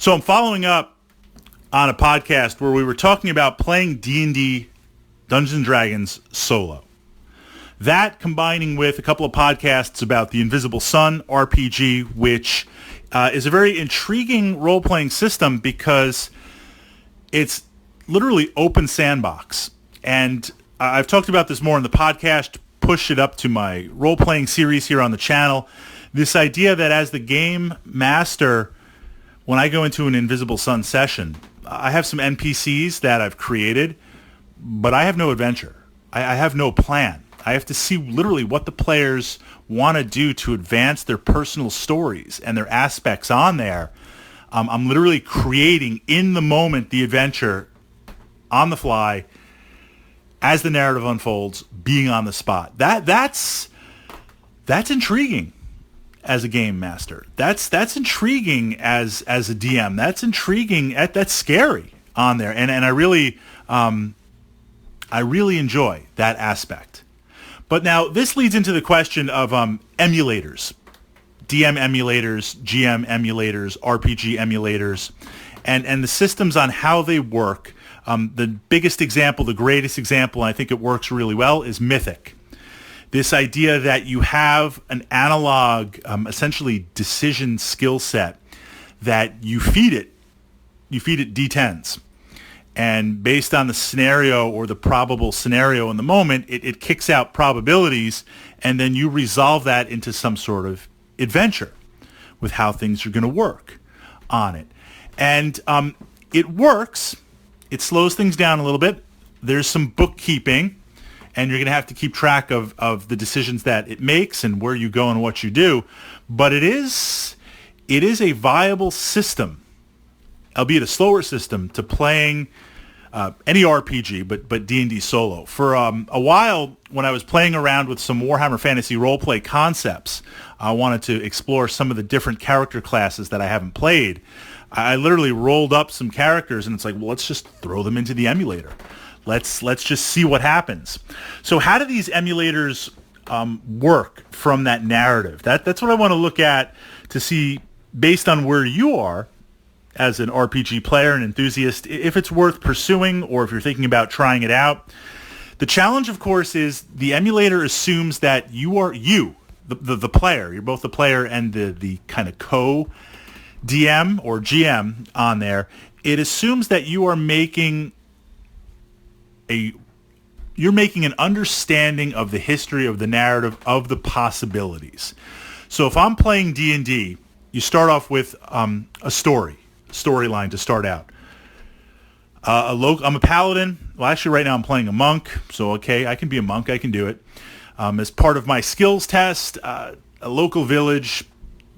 So I'm following up on a podcast where we were talking about playing D&D Dungeons and Dragons solo. That combining with a couple of podcasts about the Invisible Sun RPG, which is a very intriguing role-playing system because it's literally open sandbox. And I've talked about this more in the podcast, pushed it up to my role-playing series here on the channel. This idea that as the game master, when I go into an Invisible Sun session, I have some NPCs that I've created, but I have no adventure. I have no plan. I have to see literally what the players want to do to advance their personal stories and their aspects on there. I'm literally creating in the moment the adventure on the fly as the narrative unfolds, being on the spot. That's intriguing as a game master. That's intriguing as a DM. That's intriguing. That's scary on there, and I really enjoy that aspect. But now this leads into the question of emulators, DM emulators, GM emulators, RPG emulators, and the systems on how they work. The biggest example, the greatest example, and I think it works really well, is MYTHIC. This idea that you have an analog, essentially decision skill set that you feed it D10s. And based on the scenario or the probable scenario in the moment, it kicks out probabilities, and then you resolve that into some sort of adventure with how things are going to work on it. And it works. It slows things down a little bit. There's some bookkeeping, and you're going to have to keep track of the decisions that it makes and where you go and what you do. But it is a viable system, albeit a slower system, to playing any RPG, but D&D solo. For a while, when I was playing around with some Warhammer Fantasy roleplay concepts, I wanted to explore some of the different character classes that I haven't played. I literally rolled up some characters, and it's like, well, let's just throw them into the emulator. Let's just see what happens. So how do these emulators work from that narrative? That's what I want to look at to see, based on where you are as an RPG player and enthusiast, if it's worth pursuing or if you're thinking about trying it out. The challenge, of course, is the emulator assumes that you are the player. You're both the player and the kind of co-DM or GM on there. It assumes that you are making an understanding of the history of the narrative, of the possibilities. So if I'm playing D&D, you start off with a storyline to start out. I'm a paladin. Well, actually, right now I'm playing a monk. So, okay, I can be a monk. I can do it. As part of my skills test, a local village,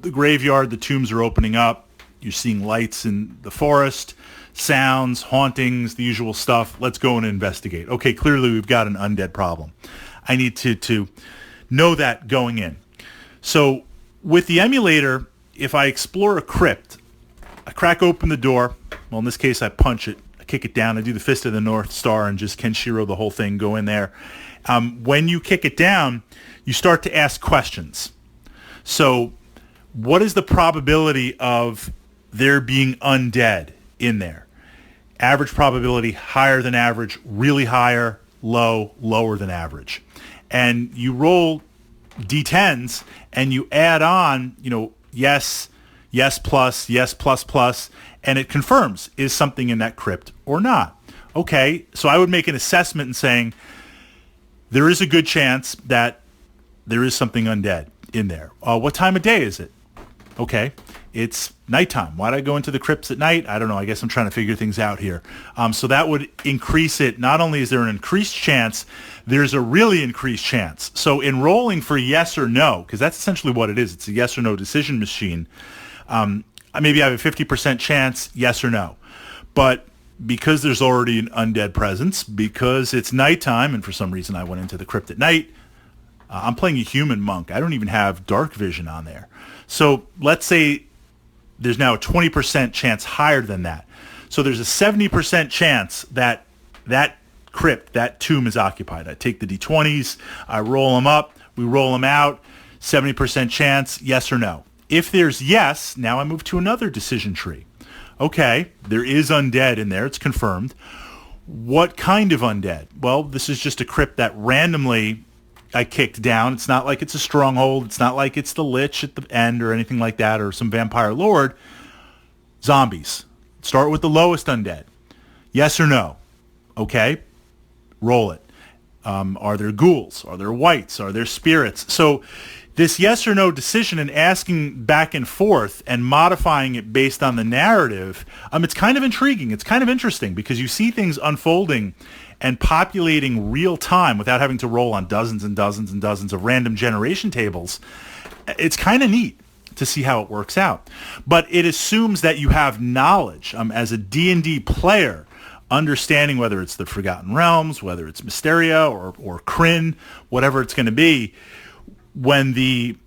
the graveyard, the tombs are opening up. You're seeing lights in the forest, sounds, hauntings, the usual stuff. Let's go and investigate. Okay, clearly we've got an undead problem. I need to know that going in. So with the emulator, if I explore a crypt, I crack open the door. Well, in this case, I punch it. I kick it down. I do the Fist of the North Star and just Kenshiro the whole thing, go in there. When you kick it down, you start to ask questions. So what is the probability of there being undead in there? Average probability, higher than average, really higher, low, lower than average. And you roll D10s and you add on, yes, yes plus, yes plus plus, and it confirms, is something in that crypt or not? Okay, so I would make an assessment and saying, there is a good chance that there is something undead in there. What time of day is it? Okay, it's nighttime. Why did I go into the crypts at night? I don't know. I guess I'm trying to figure things out here. So that would increase it. Not only is there an increased chance, there's a really increased chance. So enrolling for yes or no, because that's essentially what it is. It's a yes or no decision machine. Maybe I have a 50% chance, yes or no. But because there's already an undead presence, because it's nighttime, and for some reason I went into the crypt at night, I'm playing a human monk. I don't even have dark vision on there. So let's say there's now a 20% chance higher than that. So there's a 70% chance that that crypt, that tomb is occupied. I take the D20s, I roll them up, we roll them out, 70% chance, yes or no. If there's yes, now I move to another decision tree. Okay, there is undead in there. It's confirmed. What kind of undead? Well, this is just a crypt that randomly I kicked down. It's not like it's a stronghold. It's not like it's the Lich at the end or anything like that, or some vampire lord. Zombies. Start with the lowest undead. Yes or no? Okay, roll it. Are there ghouls? Are there wights? Are there spirits? So this yes or no decision and asking back and forth and modifying it based on the narrative, it's kind of intriguing. It's kind of interesting because you see things unfolding and populating real time without having to roll on dozens and dozens and dozens of random generation tables. It's kind of neat to see how it works out. But it assumes that you have knowledge as a D&D player, understanding whether it's the Forgotten Realms, whether it's Mysteria or Kryn, whatever it's going to be. When the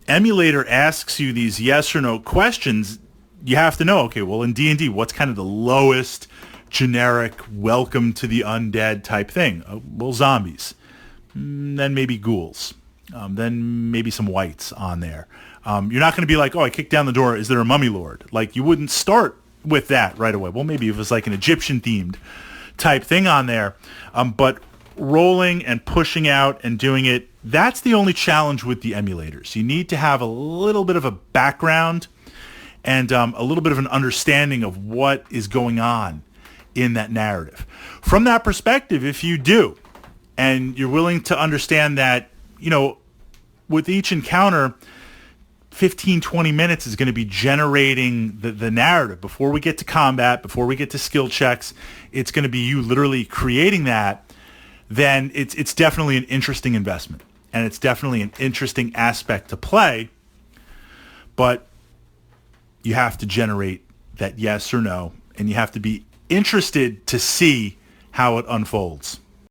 emulator asks you these yes or no questions, you have to know, okay, well, in D&D, what's kind of the lowest generic welcome to the undead type thing? Well, zombies. Then maybe ghouls. Then maybe some wights on there. You're not going to be like, oh, I kicked down the door. Is there a mummy lord? Like, you wouldn't start with that right away. Well, maybe if it was like an Egyptian-themed type thing on there. But rolling and pushing out and doing it, that's the only challenge with the emulators. You need to have a little bit of a background and a little bit of an understanding of what is going on in that narrative. From that perspective, if you do, and you're willing to understand that, with each encounter, 15, 20 minutes is going to be generating the narrative. Before we get to combat, before we get to skill checks, it's going to be you literally creating that. Then it's definitely an interesting investment. And it's definitely an interesting aspect to play. But you have to generate that yes or no. And you have to be interested to see how it unfolds.